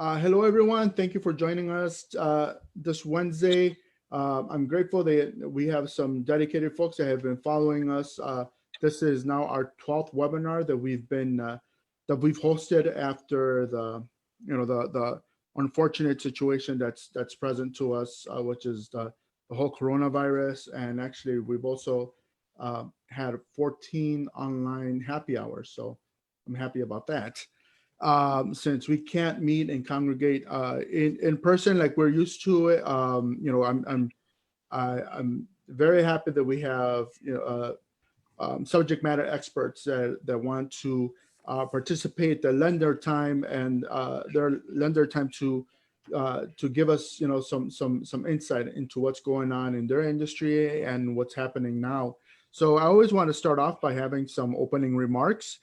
Hello, everyone. Thank you for joining us this Wednesday. I'm grateful that we have some dedicated folks that have been following us. This is now our 12th webinar that we've hosted after the unfortunate situation that's present to us, which is the whole coronavirus. And actually, we've also had 14 online happy hours, so I'm happy about that. Since we can't meet and congregate in person like we're used to it. I'm very happy that we have subject matter experts that want to participate, their lender time and their lender time to give us some insight into what's going on in their industry and what's happening now. So I always want to start off by having some opening remarks.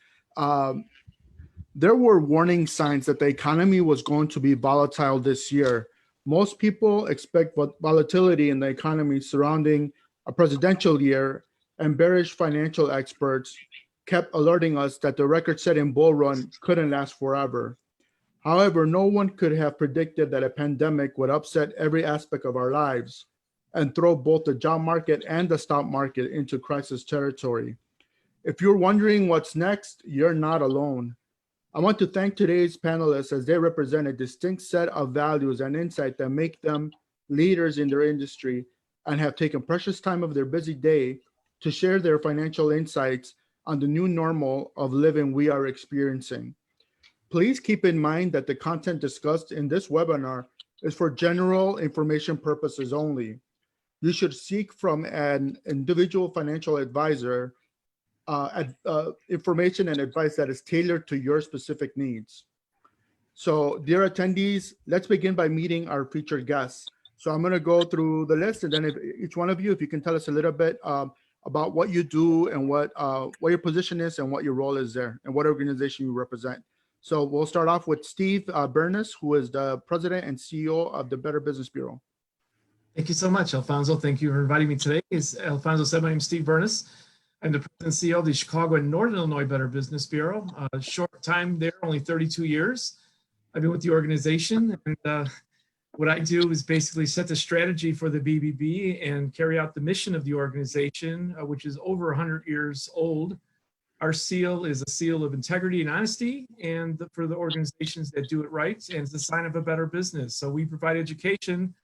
There were warning signs that the economy was going to be volatile this year. Most people expect volatility in the economy surrounding a presidential year, and bearish financial experts kept alerting us that the record-setting bull run couldn't last forever. However, no one could have predicted that a pandemic would upset every aspect of our lives and throw both the job market and the stock market into crisis territory. If you're wondering what's next, you're not alone. I want to thank today's panelists as they represent a distinct set of values and insight that make them leaders in their industry and have taken precious time of their busy day to share their financial insights on the new normal of living we are experiencing. Please keep in mind that the content discussed in this webinar is for general information purposes only. You should seek from an individual financial advisor information and advice that is tailored to your specific needs. So, dear attendees, let's begin by meeting our featured guests. So I'm going to go through the list, and then if each one of you, if you can tell us a little bit about what you do and what your position is and what your role is there and what organization you represent. So we'll start off with Steve Bernas, who is the president and CEO of the Better Business Bureau. Thank you so much, Alfonso. Thank you for inviting me today. As Alfonso said, my name is Steve Bernas. I'm the president and CEO of the Chicago and Northern Illinois Better Business Bureau. Short time there, only 32 years. I've been with the organization, and what I do is basically set the strategy for the BBB and carry out the mission of the organization, which is over 100 years old. Our seal is a seal of integrity and honesty, and for the organizations that do it right, and it's a sign of a better business. So we provide education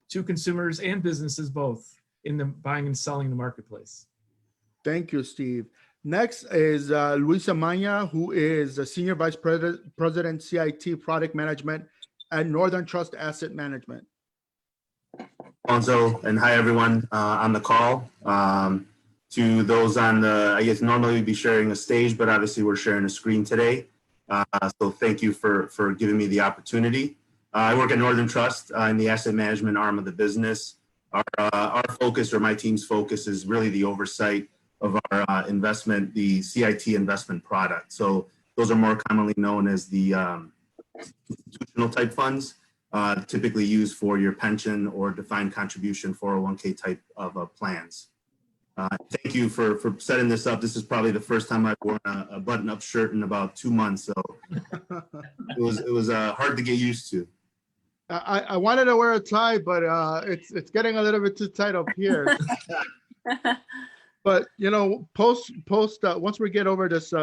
to consumers and businesses both in the buying and selling in the marketplace. Thank you, Steve. Next is Luis Amaya, who is the Senior Vice President, CIT Product Management at Northern Trust Asset Management. Alfonso, and hi, everyone on the call. To those on the, I guess normally we'd be sharing a stage, but obviously we're sharing a screen today. So thank you for giving me the opportunity. I work at Northern Trust in the asset management arm of the business. Our focus, or my team's focus, is really the oversight of our investment, the CIT investment product. So those are more commonly known as the institutional type funds, typically used for your pension or defined contribution 401k type of plans. Thank you for setting this up. This is probably the first time I've worn a button-up shirt in about 2 months, so it was hard to get used to. I wanted to wear a tie, but it's getting a little bit too tight up here. But once we get over this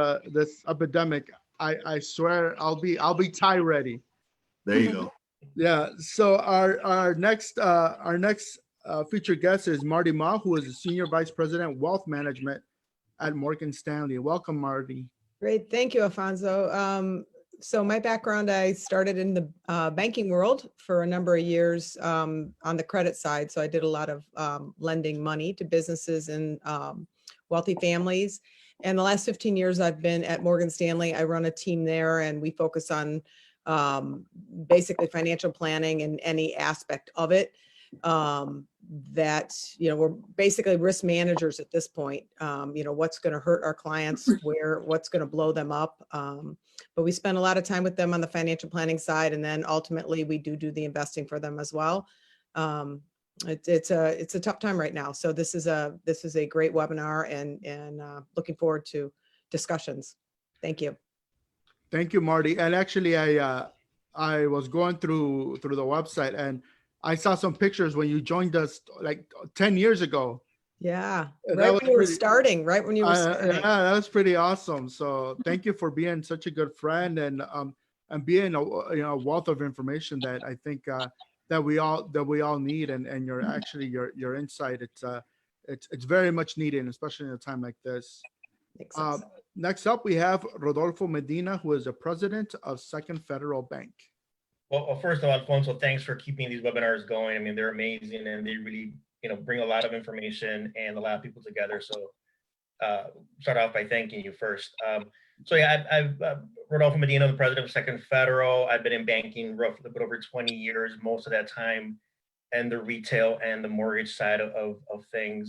epidemic, I swear I'll be tie ready. There you go. Yeah. So our next featured guest is Marty Maugh, who is the Senior Vice President Wealth Management at Morgan Stanley. Welcome, Marty. Great. Thank you, Alfonso. So my background, I started in the banking world for a number of years on the credit side. So I did a lot of lending money to businesses and wealthy families. And the last 15 years I've been at Morgan Stanley. I run a team there, and we focus on basically financial planning and any aspect of it. We're basically risk managers at this point. What's going to hurt our clients, what's going to blow them up. But we spend a lot of time with them on the financial planning side, and then ultimately we do the investing for them as well. It's a tough time right now. So this is a great webinar, and looking forward to discussions. Thank you. Thank you, Marty. And actually, I was going through the website and I saw some pictures when you joined us like 10 years ago. Yeah, That right was when you were pretty- starting, right when you were Yeah, starting. that was pretty awesome. So thank you for being such a good friend and being a wealth of information that I think that we all need and your actually your insight it's very much needed, especially in a time like this. Makes sense. Next up, we have Rodolfo Medina, who is the president of Second Federal Bank. Well, first of all, Alfonso, thanks for keeping these webinars going. I mean, they're amazing and they really, bring a lot of information and a lot of people together. So start off by thanking you first. So yeah, I've Rodolfo Medina, the president of Second Federal. I've been in banking roughly a bit over 20 years, most of that time, and the retail and the mortgage side of things.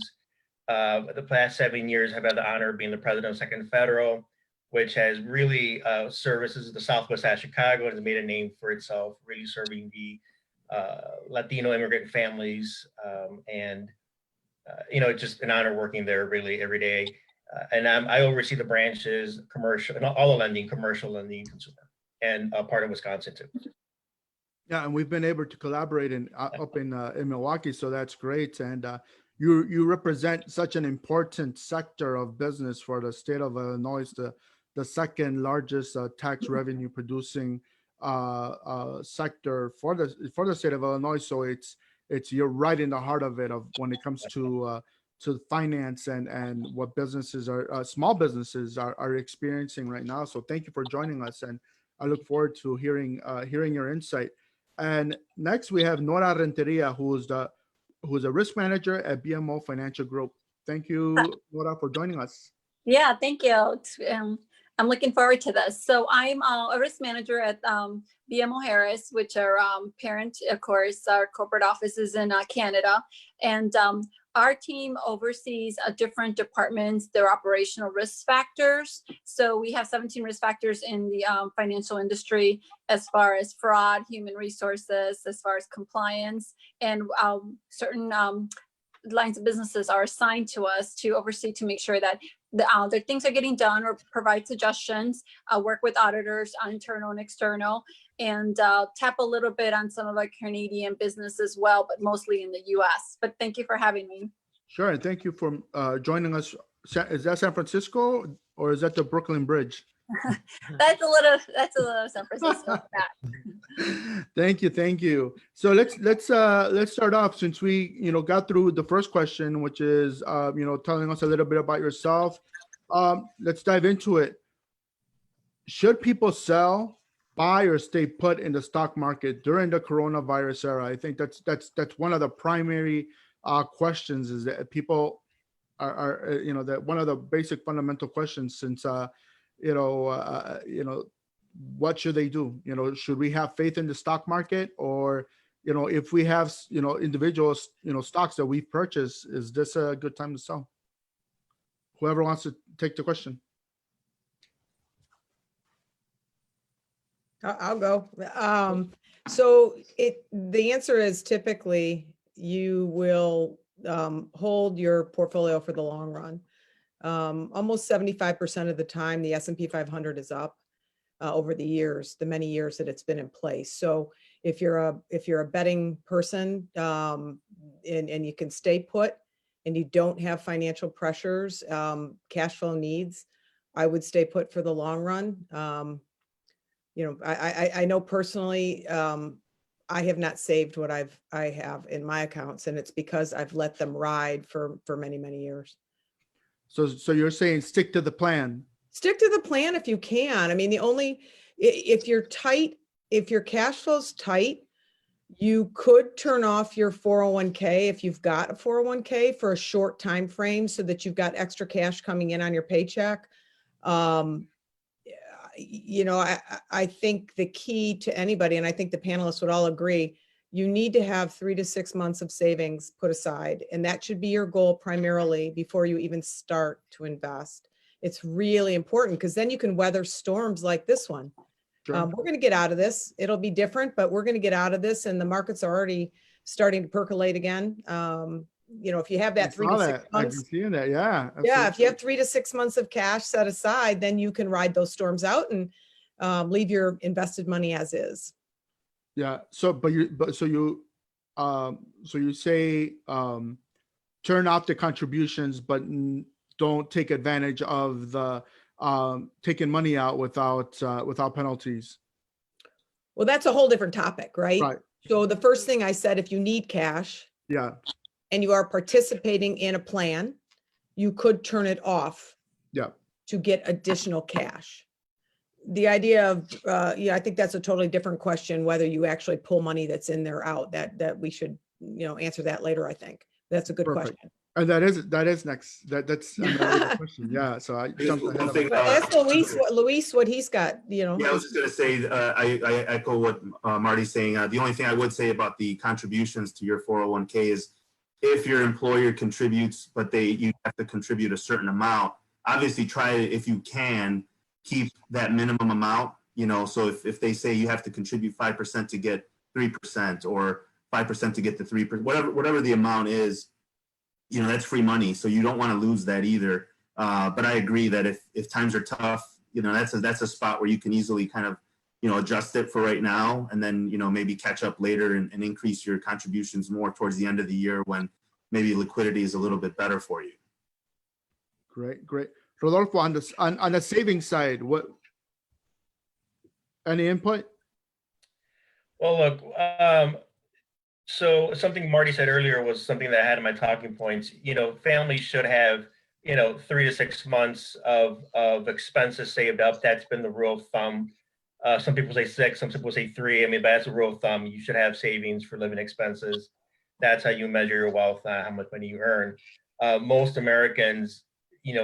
The past 7 years, I've had the honor of being the president of Second Federal, which has really services the Southwest side of Chicago and has made a name for itself, really serving the Latino immigrant families. It's just an honor working there really every day. And I oversee the branches, commercial, and all the lending, commercial lending, consumer, and part of Wisconsin too. Yeah, and we've been able to collaborate up in Milwaukee, so that's great. And you represent such an important sector of business for the state of Illinois, the second largest tax revenue producing sector for the state of Illinois. So it's you're right in the heart of it when it comes to finance and what businesses are small businesses are experiencing right now. So thank you for joining us, and I look forward to hearing your insight. And next we have Nora Renteria, who's a risk manager at BMO Financial Group. Thank you, Nora, for joining us. Yeah, thank you. I'm looking forward to this. So I'm a risk manager at BMO Harris, which are parent, of course, our corporate offices in Canada. And our team oversees different departments, their operational risk factors. So we have 17 risk factors in the financial industry, as far as fraud, human resources, as far as compliance, and certain lines of businesses are assigned to us to oversee to make sure that the things are getting done or provide suggestions, work with auditors, internal and external, and tap a little bit on some of our Canadian business as well, but mostly in the US. But thank you for having me. Sure, and thank you for joining us. Is that San Francisco or is that the Brooklyn Bridge? That's a little San Francisco. Thank you. So let's start off, since we got through the first question, which is telling us a little bit about yourself. Let's dive into it. Should people sell, buy, or stay put in the stock market during the coronavirus era? I think that's one of the primary questions, is that people are that one of the basic fundamental questions, since what should they do? Should we have faith in the stock market, or if we have individual stocks that we've purchased, is this a good time to sell? Whoever wants to take the question. I'll go. So the answer is typically you will hold your portfolio for the long run. Almost 75% of the time, the S&P 500 is up over the years, the many years that it's been in place. So if you're a betting person and you can stay put and you don't have financial pressures, cash flow needs, I would stay put for the long run. I know personally, I have not saved what I have in my accounts, and it's because I've let them ride for many, many years. So you're saying stick to the plan. Stick to the plan if you can. I mean, if you're tight, if your cash flow's tight, you could turn off your 401k if you've got a 401k for a short time frame, so that you've got extra cash coming in on your paycheck. I think the key to anybody, and I think the panelists would all agree, you need to have 3 to 6 months of savings put aside. And that should be your goal primarily before you even start to invest. It's really important, because then you can weather storms like this one. Sure. We're going to get out of this. It'll be different, but we're going to get out of this, and the markets are already starting to percolate again. If you have that 3 to 6 months, I can see that. Yeah. Yeah. If you have 3 to 6 months of cash set aside, then you can ride those storms out and leave your invested money as is. Yeah. So, so you say, turn off the contributions, but don't take advantage of the, taking money out without penalties. Well, that's a whole different topic, right? Right. So the first thing I said, if you need cash Yeah. and you are participating in a plan, you could turn it off Yeah. to get additional cash. The idea of, yeah, I think that's a totally different question, whether you actually pull money that's in there out, that we should, answer that later, I think. That's a good Perfect. question. And that is next. That's another question. Yeah. So I jumped ahead of Thing, it. But ask Luis what he's got, Yeah, I was just going to say, I echo what Marty's saying. The only thing I would say about the contributions to your 401k is if your employer contributes, but you have to contribute a certain amount, obviously try to, if you can, keep that minimum amount. So if they say you have to contribute 5% to get 3% or 5% to get the 3%, whatever the amount is, that's free money. So you don't want to lose that either. But I agree that if times are tough, that's a spot where you can easily kind of, adjust it for right now, and then, maybe catch up later and increase your contributions more towards the end of the year when maybe liquidity is a little bit better for you. Great. Rodolfo, on the savings side, any input? Well, look, so something Marty said earlier was something that I had in my talking points. Families should have, 3 to 6 months of expenses saved up. That's been the rule of thumb. Some people say 6, some people say 3. I mean, but that's a rule of thumb. You should have savings for living expenses. That's how you measure your wealth, how much money you earn. Most Americans,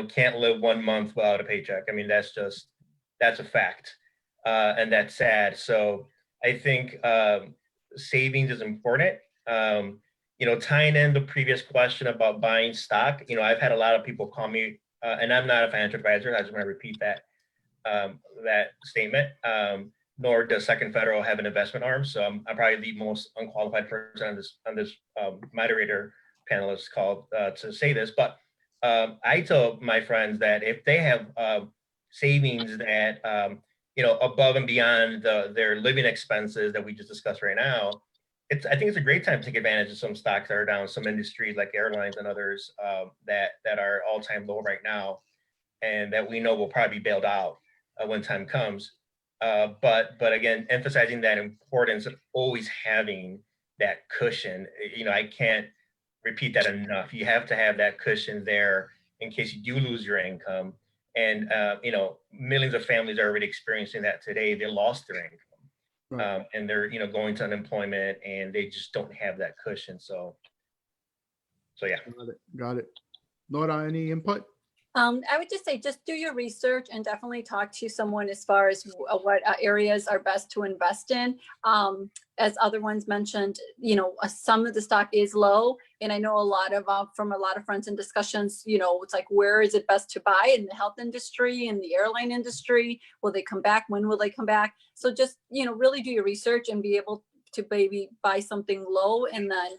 can't live 1 month without a paycheck. I mean, that's a fact. And that's sad. So I think savings is important. Tying in the previous question about buying stock, I've had a lot of people call me, and I'm not a financial advisor. I just want to repeat that statement. Nor does Second Federal have an investment arm. So I'm probably the most unqualified person on this moderator panelist called to say this. But I tell my friends that if they have savings that above and beyond their living expenses that we just discussed right now, I think it's a great time to take advantage of some stocks that are down, some industries like airlines and others that are all-time low right now, and that we know will probably be bailed out when time comes. But again, emphasizing that importance of always having that cushion. I can't repeat that enough. You have to have that cushion there in case you do lose your income. And millions of families are already experiencing that today. They lost their income. Right. And they're going to unemployment, and they just don't have that cushion. So yeah. Got it. Nora, any input? I would just say, just do your research and definitely talk to someone as far as what areas are best to invest in. As other ones mentioned, some of the stock is low, and I know from a lot of friends and discussions, it's like, where is it best to buy in the health industry, in the airline industry? Will they come back? When will they come back? So just, really do your research and be able to maybe buy something low and then,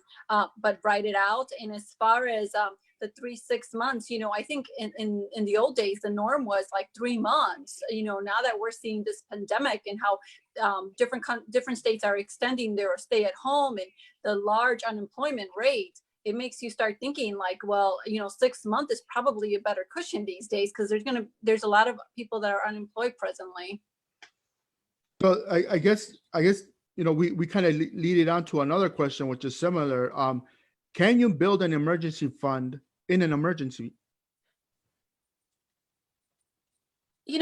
but write it out. And as far as, the 3-6 months, I think in the old days, the norm was like 3 months. Now that we're seeing this pandemic and how different states are extending their stay at home and the large unemployment rate, it makes you start thinking like, well, 6 months is probably a better cushion these days, because there's a lot of people that are unemployed presently. So I guess we kind of lead it on to another question, which is similar. Can you build an emergency fund in an emergency? You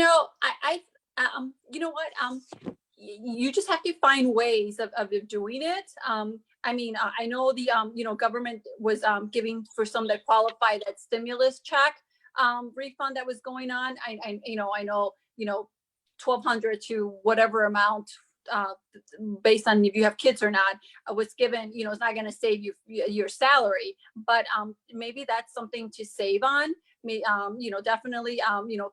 just have to find ways of doing it. I know the government was giving for some that qualify that stimulus check refund that was going on. I know $1,200 to whatever amount based on if you have kids or not was given. It's not going to save you your salary, but maybe that's something to save on. Definitely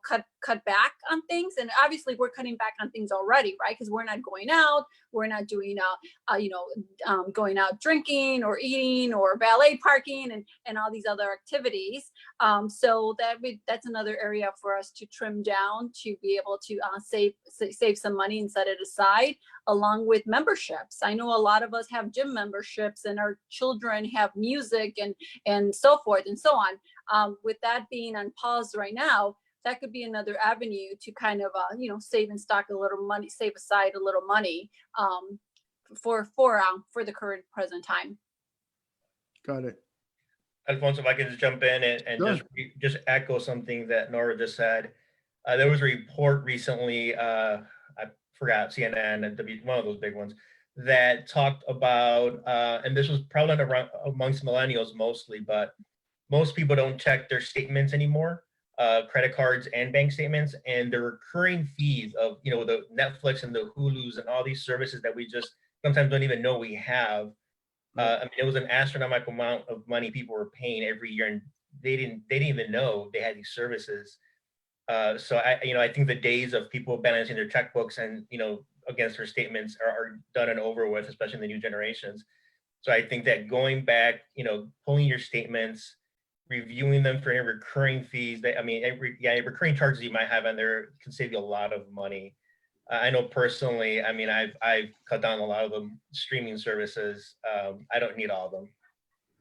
cut cut back on things. And obviously we're cutting back on things already, right? Because we're not going out, we're not doing going out drinking or eating or valet parking and all these other activities. So that's another area for us to trim down, to be able to save some money and set it aside, along with memberships. I know a lot of us have gym memberships, and our children have music and so forth and so on. With that being on pause right now, that could be another avenue to kind of save and stock a little money, save aside a little money for the current present time. Got it. Alfonso, if I could just jump in and Sure. just echo something that Nora just said. There was a report recently, I forgot, CNN, one of those big ones, that talked about, and this was prevalent amongst millennials mostly, but most people don't check their statements anymore, credit cards and bank statements, and the recurring fees of, the Netflix and the Hulus and all these services that we just sometimes don't even know we have. It was an astronomical amount of money people were paying every year, and they didn't even know they had these services. So I think the days of people balancing their checkbooks and against their statements are done and over with, especially in the new generations. So I think that going back, pulling your statements, reviewing them for any recurring fees, recurring charges you might have on there can save you a lot of money. I know personally, I've cut down a lot of the streaming services. I don't need all of them.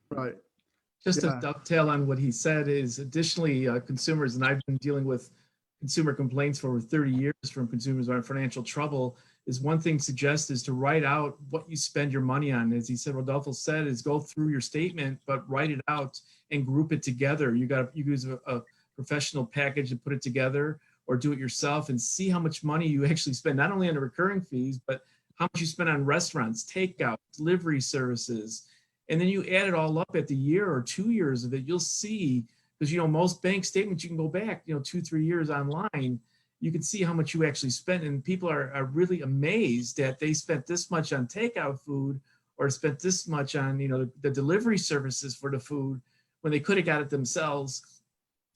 Right. Just to dovetail on what he said is, additionally, consumers, and I've been dealing with consumer complaints for over 30 years from consumers who are in financial trouble, is one thing suggest is to write out what you spend your money on. As he said, Rodolfo said, is go through your statement, but write it out and group it together. You use a professional package and put it together, or do it yourself and see how much money you actually spend, not only on the recurring fees, but how much you spend on restaurants, takeout, delivery services. And then you add it all up at the year or 2 years of it, you'll see, because most bank statements, you can go back 2-3 years online, you can see how much you actually spent. And people are really amazed that they spent this much on takeout food or spent this much on the delivery services for the food when they could have got it themselves.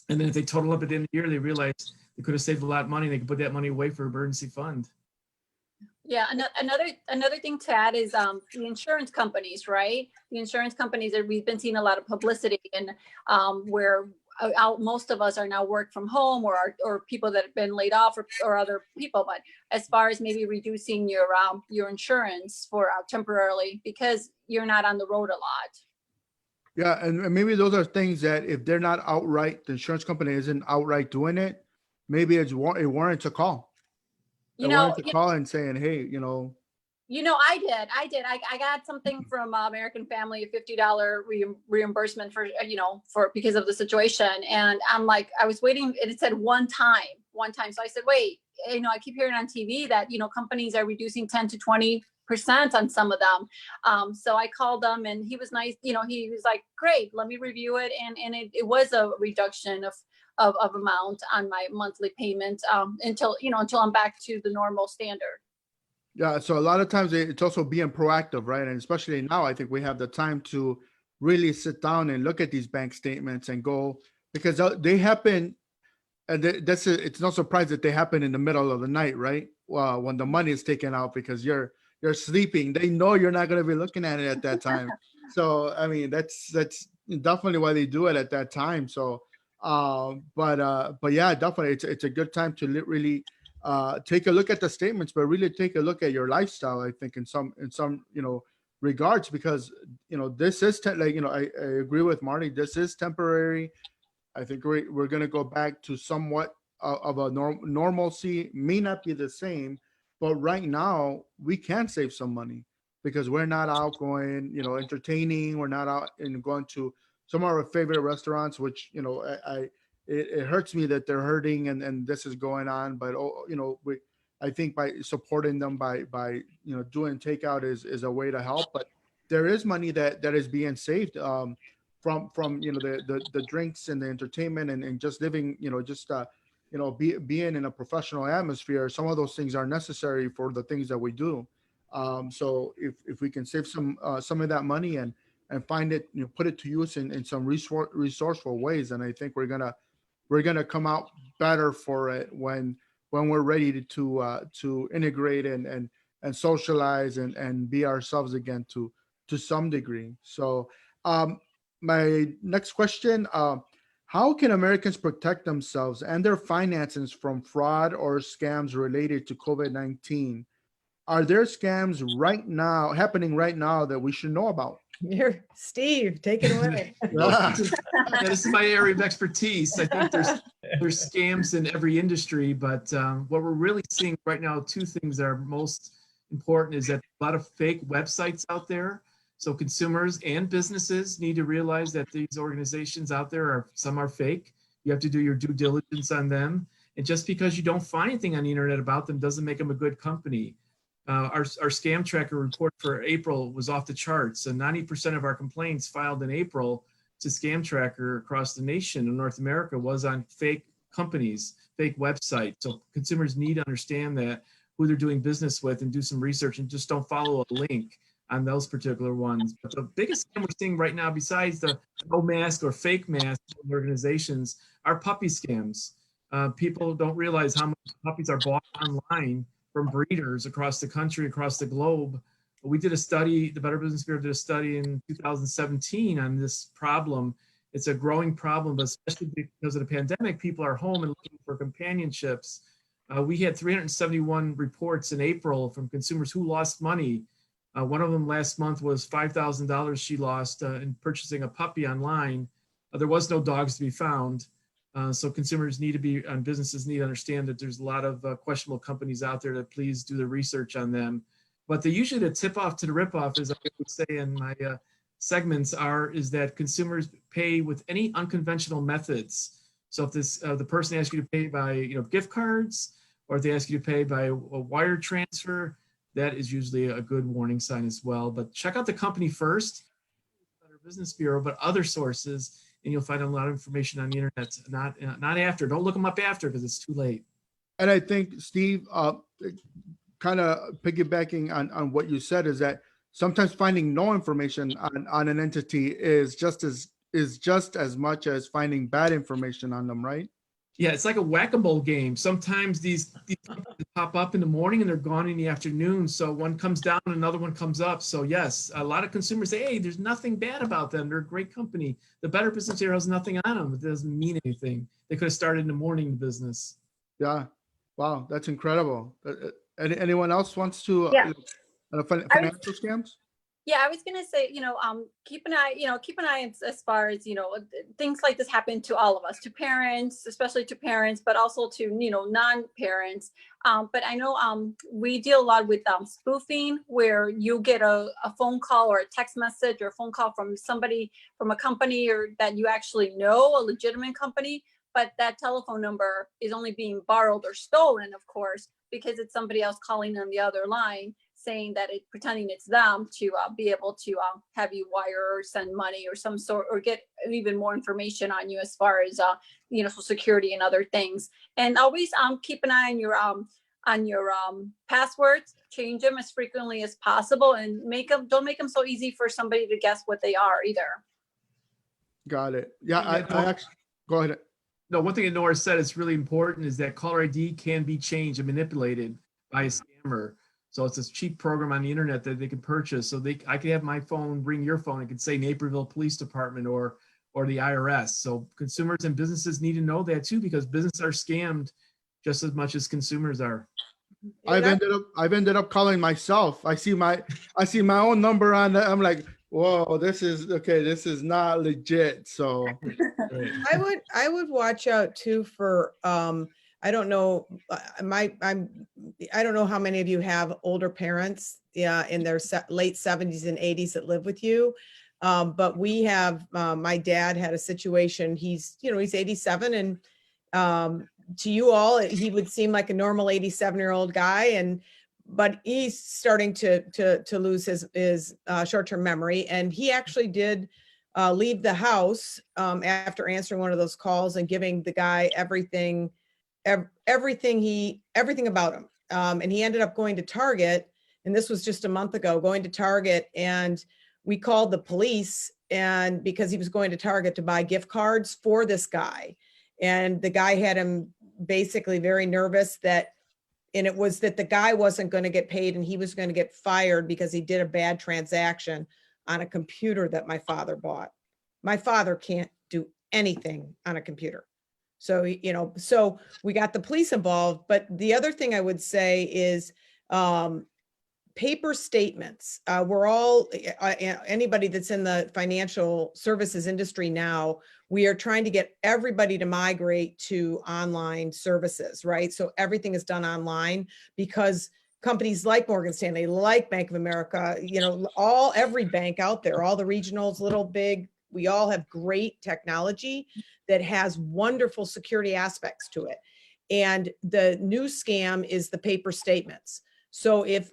And then if they total up at the end of the year, they realize they could have saved a lot of money. They could put that money away for emergency fund. Yeah, another thing to add is the insurance companies, right? The insurance companies, that we've been seeing a lot of publicity, and where most of us are now work from home, or people that have been laid off, or other people. But as far as maybe reducing your insurance for temporarily, because you're not on the road a lot. Yeah, and maybe those are things that if they're not outright, the insurance company isn't outright doing it, maybe it warrants a call. Call and saying, hey, I did. I got something from American Family, a $50 reimbursement for because of the situation. And I'm like, I was waiting, and it said one time. So I said, wait, I keep hearing on TV that, companies are reducing 10 to 20% on some of them. So I called them, and he was nice. He was like, great, let me review it. And it was a reduction of amount on my monthly payment until I'm back to the normal standard. Yeah. So a lot of times it's also being proactive, right? And especially now, I think we have the time to really sit down and look at these bank statements and go, because they happen. And it's no surprise that they happen in the middle of the night, right? When the money is taken out because you're sleeping. They know you're not going to be looking at it at that time. So, that's definitely why they do it at that time. So, but yeah, definitely it's a good time to really take a look at the statements, but really take a look at your lifestyle. I think in some regards, because this is I agree with Marty. This is temporary. I think we're going to go back to somewhat of a normalcy. May not be the same, but right now we can save some money because we're not out going entertaining. We're not out and going to some of our favorite restaurants, which it hurts me that they're hurting and this is going on. But I think by supporting them by doing takeout is a way to help. But there is money that is being saved from the drinks and the entertainment and just living being in a professional atmosphere. Some of those things are necessary for the things that we do. So if we can save some of that money and find it, put it to use in some resourceful ways, and I think we're we're gonna come out better for it when we're ready to integrate and socialize and be ourselves again to some degree. So my next question, how can Americans protect themselves and their finances from fraud or scams related to COVID-19? Are there scams happening right now that we should know about? Here, Steve, take it away. Yeah, this is my area of expertise. I think there's scams in every industry, but what we're really seeing right now, two things that are most important is that a lot of fake websites out there. So consumers and businesses need to realize that these organizations out there some are fake. You have to do your due diligence on them. And just because you don't find anything on the internet about them doesn't make them a good company. Our scam tracker report for April was off the charts. So 90% of our complaints filed in April to scam tracker across the nation in North America was on fake companies, fake websites. So consumers need to understand that who they're doing business with and do some research and just don't follow a link on those particular ones. But the biggest scam we're seeing right now, besides the no mask or fake mask organizations, are puppy scams. People don't realize how many puppies are bought online from breeders across the country, across the globe. We did a study, the Better Business Bureau did a study in 2017 on this problem. It's a growing problem, but especially because of the pandemic, people are home and looking for companionships. We had 371 reports in April from consumers who lost money. One of them last month was $5,000 she lost in purchasing a puppy online. There was no dogs to be found. So consumers need to be, and businesses need to understand that there's a lot of questionable companies out there, to please do the research on them. But usually the tip off to the rip off, as I would say in my segments, is that consumers pay with any unconventional methods. So if the person asks you to pay by gift cards, or if they ask you to pay by a wire transfer, that is usually a good warning sign as well. But check out the company first, Better Business Bureau, but other sources, and you'll find a lot of information on the internet. Not after. Don't look them up after, because it's too late. And I think, Steve, kind of piggybacking on what you said, is that sometimes finding no information on an entity is just as much as finding bad information on them, right? Yeah, it's like a whack-a-mole game. Sometimes these pop up in the morning and they're gone in the afternoon. So one comes down, another one comes up. So yes, a lot of consumers say, hey, there's nothing bad about them. They're a great company. The Better Business Bureau has nothing on them. It doesn't mean anything. They could have started in the morning business. Yeah. Wow, that's incredible. Anyone else wants to financial scams? Yeah, I was gonna say, keep an eye as far as, things like this happen to all of us, to parents, especially to parents, but also to, non-parents. But I know we deal a lot with spoofing, where you get a phone call or a text message or a phone call from somebody from a company or that you actually know, a legitimate company, but that telephone number is only being borrowed or stolen, of course, because it's somebody else calling on the other line, saying that pretending it's them to be able to have you wire or send money or some sort, or get even more information on you as far as Social Security and other things. And always keep an eye on your passwords. Change them as frequently as possible, and don't make them so easy for somebody to guess what they are either. Got it. Yeah, I actually go ahead. No, one thing that Nora said is really important is that caller ID can be changed and manipulated by a scammer. So it's this cheap program on the internet that they can purchase. So I could have my phone ring your phone. It could say Naperville Police Department or the IRS. So consumers and businesses need to know that too, because businesses are scammed just as much as consumers are. I've ended up calling myself. I see my own number on that. I'm like, whoa, this is not legit. So I would watch out too for I don't know I don't know how many of you have older parents in their late 70s and 80s that live with you. But we have my dad had a situation. He's 87, and to you all he would seem like a normal 87-year-old guy, but he's starting to lose his short-term memory, and he actually did leave the house after answering one of those calls and giving the guy everything about him. And he ended up going to Target, and this was just a month ago, going to Target, and we called the police, and because he was going to Target to buy gift cards for this guy. And the guy had him basically very nervous and it was that the guy wasn't going to get paid and he was going to get fired because he did a bad transaction on a computer that my father bought. My father can't do anything on a computer. So, so we got the police involved. But the other thing I would say is paper statements. We're all, anybody that's in the financial services industry now, we are trying to get everybody to migrate to online services, right? So everything is done online because companies like Morgan Stanley, like Bank of America, every bank out there, all the regionals, little, big, we all have great technology that has wonderful security aspects to it. And the new scam is the paper statements. So if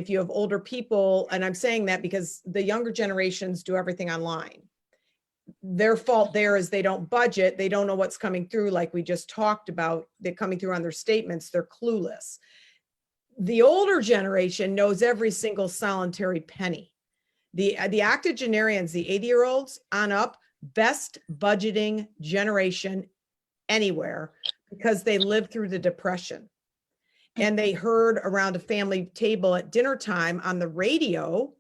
you have older people, and I'm saying that because the younger generations do everything online, their fault there is they don't budget. They don't know what's coming through. Like we just talked about, they're coming through on their statements. They're clueless. The older generation knows every single solitary penny. The octogenarians, the 80-year-olds on up, best budgeting generation anywhere because they lived through the Depression. And they heard around a family table at dinner time on the radio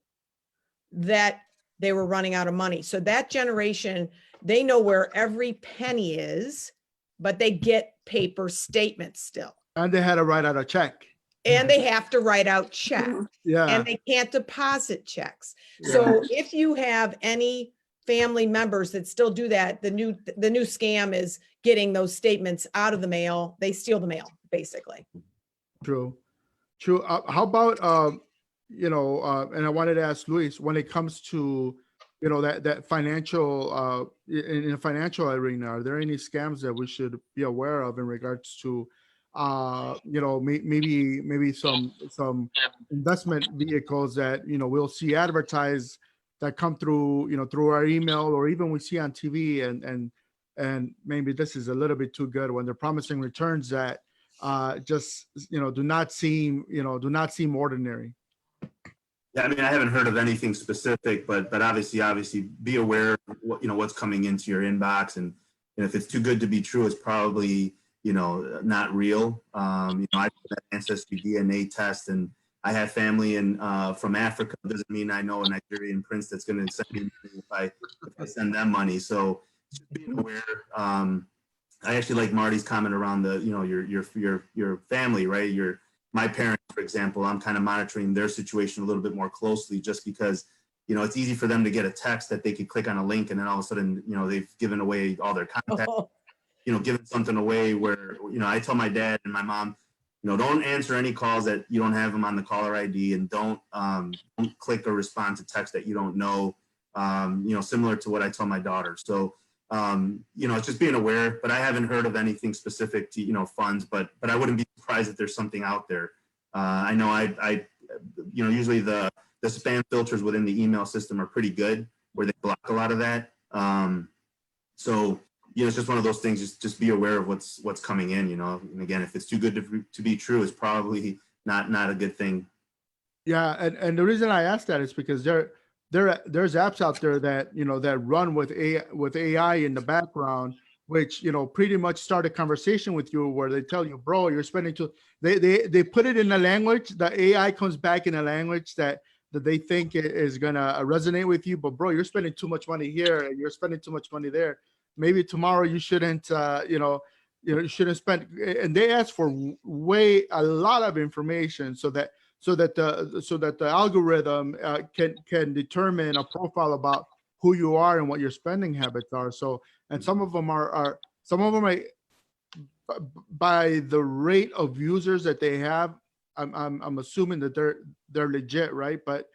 that they were running out of money. So that generation, they know where every penny is, but they get paper statements still. And they had to write out a check. And they have to write out checks. Yeah. And they can't deposit checks. Yeah. So if you have any family members that still do that, the new scam is getting those statements out of the mail. They steal the mail, basically. True. How about, and I wanted to ask Luis, when it comes to, that financial, in the financial arena, are there any scams that we should be aware of in regards to, maybe some investment vehicles that, we'll see advertised that come through, through our email, or even we see on TV, and maybe this is a little bit too good when they're promising returns that just do not seem ordinary. Yeah, I mean, I haven't heard of anything specific, but obviously be aware of what's coming into your inbox, and if it's too good to be true, it's probably not real. I did that ancestry DNA test, and I have family from Africa. Doesn't mean I know a Nigerian prince that's going to send me money if I send them money. So just being aware. I actually like Marty's comment around the, your family, right? My parents, for example, I'm kind of monitoring their situation a little bit more closely, just because, it's easy for them to get a text that they could click on a link, and then all of a sudden, they've given away all their contact, giving something away where, I tell my dad and my mom, don't answer any calls that you don't have them on the caller ID, and don't click or respond to text that you don't know, similar to what I tell my daughter. So, it's just being aware, but I haven't heard of anything specific to, funds, but I wouldn't be surprised if there's something out there. I know I usually the spam filters within the email system are pretty good, where they block a lot of that. So, it's just one of those things, just be aware of what's coming in, and again, if it's too good to be true, it's probably not a good thing. Yeah. And the reason I asked that is because there's apps out there that that run with AI in the background, which pretty much start a conversation with you where they tell you, bro, you're spending too. They put it in a language. The AI comes back in a language that they think is gonna resonate with you. But bro, you're spending too much money here, and you're spending too much money there. Maybe tomorrow you shouldn't. You shouldn't spend. And they ask for a lot of information so that the algorithm can determine a profile about who you are and what your spending habits are. So, and some of them are by the rate of users that they have, I'm assuming that they're legit, right? But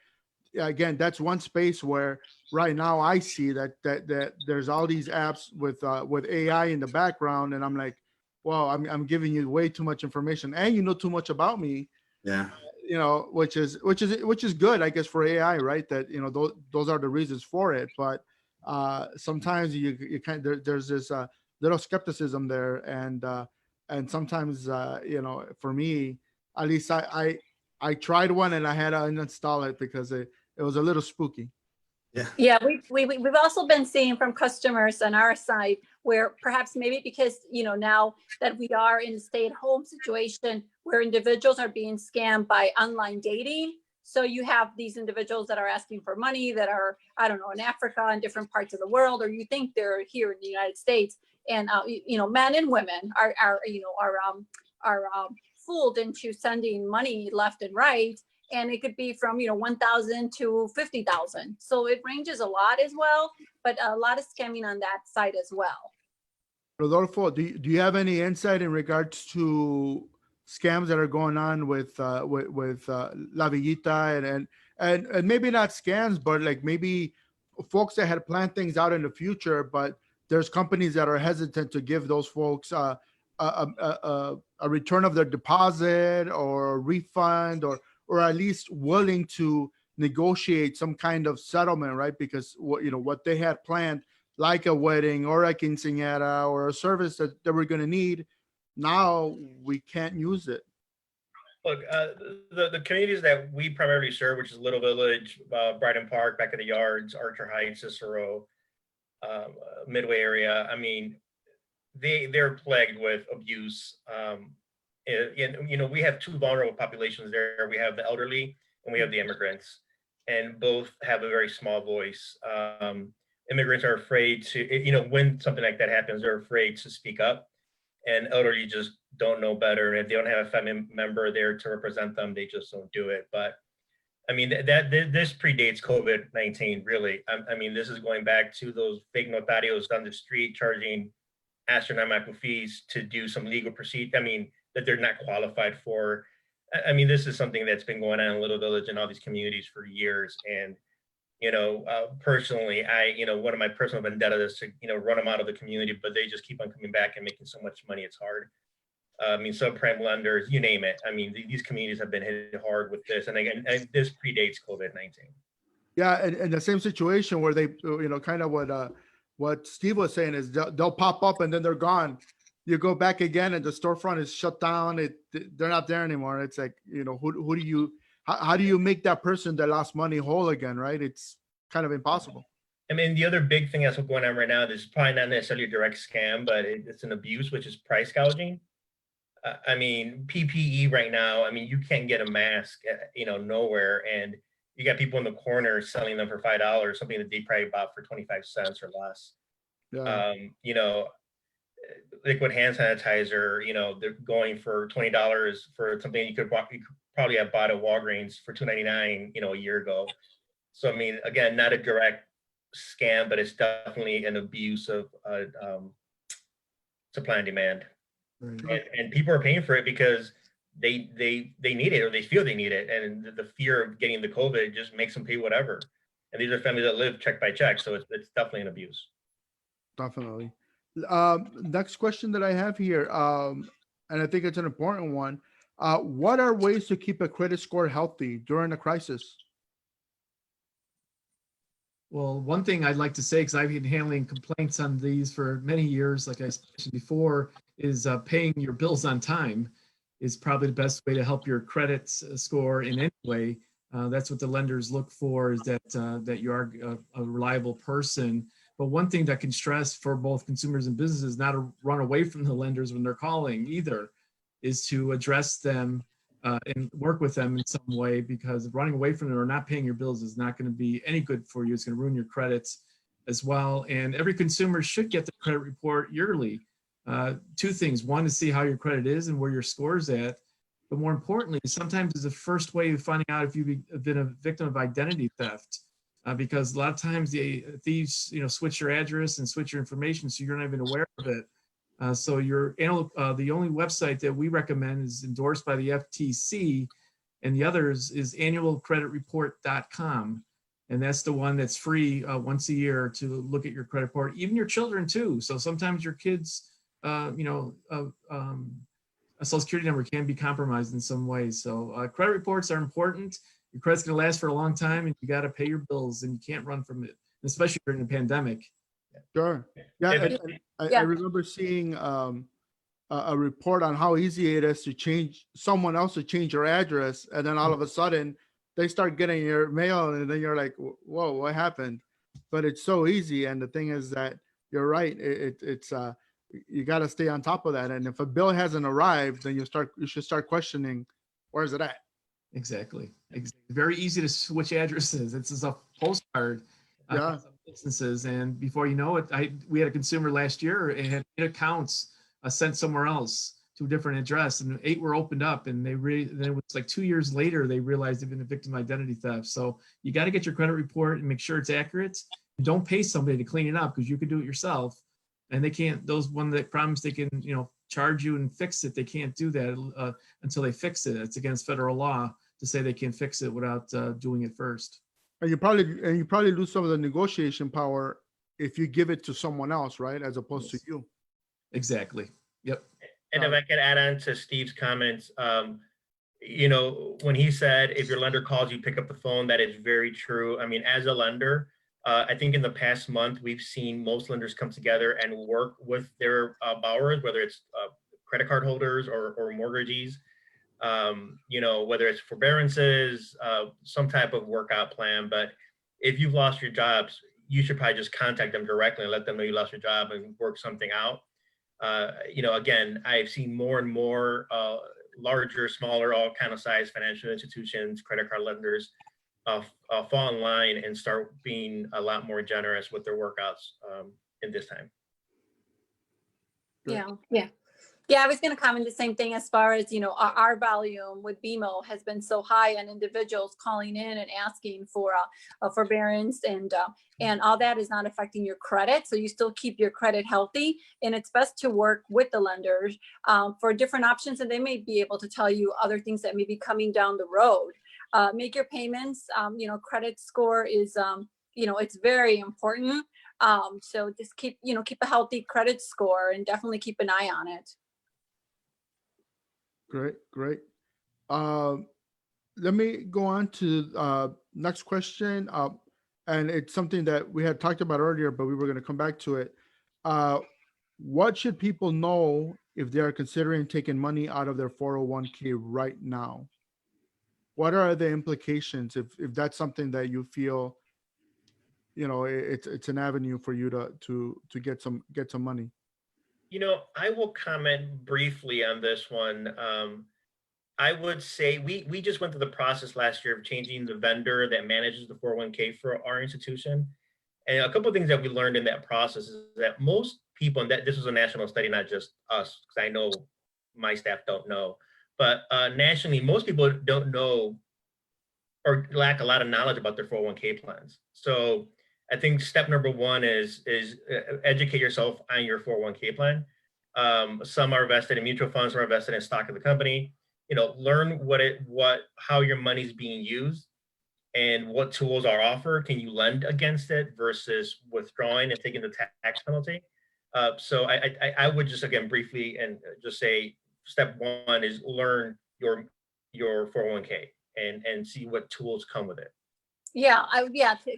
again, that's one space where right now I see that there's all these apps with AI in the background, and I'm like, well, I'm giving you way too much information, and you know too much about me. Yeah. Which is good, I guess, for AI, right? That those are the reasons for it. But sometimes you kind there's this little skepticism there, and sometimes for me, at least I tried one and I had to uninstall it because it was a little spooky. Yeah, we've also been seeing from customers on our side where perhaps maybe because, now that we are in a stay-at-home situation where individuals are being scammed by online dating. So you have these individuals that are asking for money that are, I don't know, in Africa and different parts of the world, or you think they're here in the United States, and men and women are fooled into sending money left and right, and it could be from 1,000 to 50,000. So it ranges a lot as well, but a lot of scamming on that side as well. Rodolfo, do you have any insight in regards to scams that are going on with La Villita and maybe not scams, but like maybe folks that had planned things out in the future, but there's companies that are hesitant to give those folks a return of their deposit or a refund, or at least willing to negotiate some kind of settlement, right? Because what they had planned, like a wedding or a quinceañera or a service that we're going to need, now we can't use it. Look, the communities that we primarily serve, which is Little Village, Brighton Park, Back of the Yards, Archer Heights, Cicero, Midway area. I mean, they're plagued with abuse. And we have two vulnerable populations there. We have the elderly and we have the immigrants, and both have a very small voice. Immigrants are afraid to, when something like that happens, they're afraid to speak up, and elderly just don't know better. And if they don't have a family member there to represent them, they just don't do it. But I mean, this predates COVID-19, really. I mean, this is going back to those fake notarios on the street charging astronomical fees to do some legal procedure. I mean, that they're not qualified for. I mean, this is something that's been going on in Little Village and all these communities for years. And, personally, one of my personal vendettas is to, run them out of the community, but they just keep on coming back and making so much money. It's hard. I mean, subprime lenders, you name it. I mean, these communities have been hit hard with this. And again, this predates COVID-19. Yeah. And the same situation where they, kind of what Steve was saying is they'll pop up and then they're gone. You go back again and the storefront is shut down. They're not there anymore. It's like, how do you make that person that lost money whole again, right? It's kind of impossible. I mean, the other big thing that's going on right now, this is probably not necessarily a direct scam, but it's an abuse, which is price gouging. I mean, PPE right now, I mean, you can't get a mask, nowhere. And you got people in the corner selling them for $5, something that they probably bought for 25 cents or less. Yeah. Liquid hand sanitizer, they're going for $20 for something you could probably have bought at Walgreens for $2.99, a year ago. So, I mean, again, not a direct scam, but it's definitely an abuse of supply and demand. Right. And people are paying for it because they need it, or they feel they need it. And the fear of getting the COVID just makes them pay whatever. And these are families that live check by check. So it's definitely an abuse. Definitely. Next question that I have here, and I think it's an important one. What are ways to keep a credit score healthy during a crisis? Well, one thing I'd like to say, because I've been handling complaints on these for many years, like I mentioned before, is paying your bills on time is probably the best way to help your credit score in any way. That's what the lenders look for, is that you are a reliable person. But one thing that can stress for both consumers and businesses, not to run away from the lenders when they're calling either, is to address them and work with them in some way, because running away from them or not paying your bills is not going to be any good for you. It's going to ruin your credits as well. And every consumer should get the credit report yearly. Two things: one, to see how your credit is and where your score is at. But more importantly, sometimes it's the first way of finding out if you've been a victim of identity theft. Because a lot of times the thieves, switch your address and switch your information, so you're not even aware of it. So the only website that we recommend is endorsed by the FTC, and the others is annualcreditreport.com. And that's the one that's free once a year to look at your credit report, even your children too. So sometimes your kids, a Social Security number can be compromised in some ways. So credit reports are important. Your credit's going to last for a long time, and you got to pay your bills, and you can't run from it, especially during the pandemic. Sure. Yeah. I remember seeing a report on how easy it is to change someone else to change your address. And then all of a sudden they start getting your mail, and then you're like, whoa, what happened? But it's so easy. And the thing is that you're right. It's you got to stay on top of that. And if a bill hasn't arrived, then you should start questioning, where's it at? Exactly. Very easy to switch addresses. It's just a postcard. Yeah. Businesses, and before you know it, we had a consumer last year and had 8 accounts sent somewhere else to a different address, and 8 were opened up, and then it was like 2 years later they realized they've been a victim of identity theft. So you got to get your credit report and make sure it's accurate. And don't pay somebody to clean it up, because you can do it yourself, and they can't. Those one that promise they can charge you and fix it, they can't do that until they fix it. It's against federal law to say they can fix it without doing it first. And you probably lose some of the negotiation power if you give it to someone else, right? As opposed to you. Exactly. Yep. And if I could add on to Steve's comments, when he said, if your lender calls you, pick up the phone, that is very true. I mean, as a lender, I think in the past month, we've seen most lenders come together and work with their borrowers, whether it's credit card holders or mortgagees. Whether it's forbearances, some type of workout plan. But if you've lost your jobs, you should probably just contact them directly and let them know you lost your job and work something out. Again, I've seen more and more larger, smaller, all kind of size financial institutions, credit card lenders fall in line and start being a lot more generous with their workouts in this time. Yeah, I was going to comment the same thing as far as, our volume with BMO has been so high on individuals calling in and asking for a forbearance, and all that is not affecting your credit. So you still keep your credit healthy, and it's best to work with the lenders for different options, and they may be able to tell you other things that may be coming down the road. Make your payments. Credit score is, it's very important. So just keep a healthy credit score and definitely keep an eye on it. Great. Let me go on to next question. And it's something that we had talked about earlier, but we were going to come back to it. What should people know if they are considering taking money out of their 401k right now? What are the implications if that's something that you feel, it's an avenue for you to get some money? I will comment briefly on this one. I would say we just went through the process last year of changing the vendor that manages the 401k for our institution. And a couple of things that we learned in that process is that most people, and that this was a national study, not just us, because I know my staff don't know, but nationally, most people don't know or lack a lot of knowledge about their 401k plans. So I think step number one is educate yourself on your 401k plan. Some are vested in mutual funds, some are vested in stock of the company. Learn how your money's being used and what tools are offered. Can you lend against it versus withdrawing and taking the tax penalty? So I would just, again, briefly and just say step one is learn your 401k and see what tools come with it. Yeah,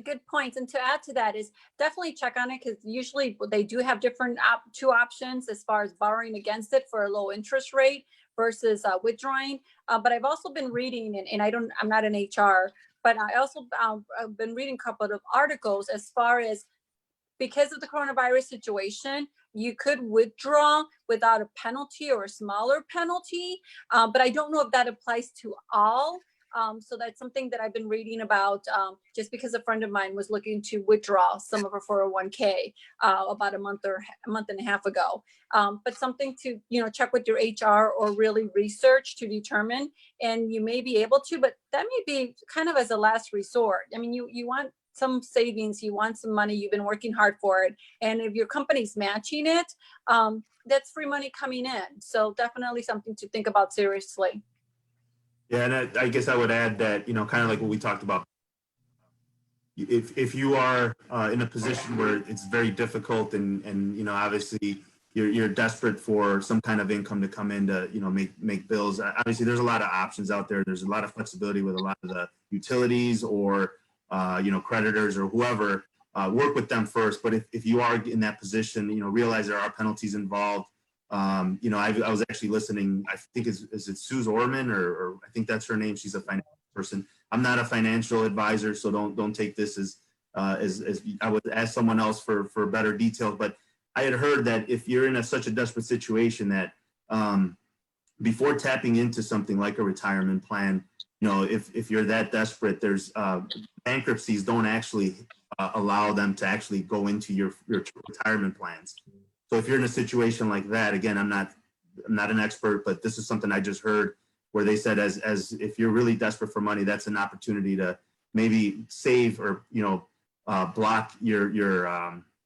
good points. And to add to that is definitely check on it, because usually they do have different two options as far as borrowing against it for a low interest rate versus withdrawing. But I've also been reading, and I'm not an HR, but I also I've been reading a couple of articles as far as, because of the coronavirus situation, you could withdraw without a penalty or a smaller penalty. But I don't know if that applies to all. So that's something that I've been reading about, just because a friend of mine was looking to withdraw some of her 401k about a month and a half ago. But something to, check with your HR or really research to determine, and you may be able to, but that may be kind of as a last resort. I mean, you want some savings, you want some money, you've been working hard for it. And if your company's matching it, that's free money coming in. So definitely something to think about seriously. Yeah, and I guess I would add that, kind of like what we talked about. If you are in a position where it's very difficult and obviously you're desperate for some kind of income to come in to, make bills, obviously there's a lot of options out there. There's a lot of flexibility with a lot of the utilities or, creditors or whoever, work with them first. But if you are in that position, realize there are penalties involved. I was actually listening, I think is it Suze Orman or I think that's her name. She's a financial person. I'm not a financial advisor, so don't take this as I would ask someone else for better details. But I had heard that if you're in such a desperate situation that before tapping into something like a retirement plan, you know, if you're that desperate, there's bankruptcies don't actually allow them to actually go into your retirement plans. So if you're in a situation like that, again, I'm not an expert, but this is something I just heard where they said as if you're really desperate for money, that's an opportunity to maybe save or, you know, block your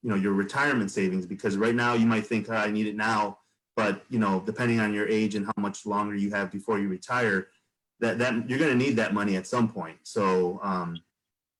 retirement savings, because right now you might think, oh, I need it now, but you know, depending on your age and how much longer you have before you retire, that you're going to need that money at some point. So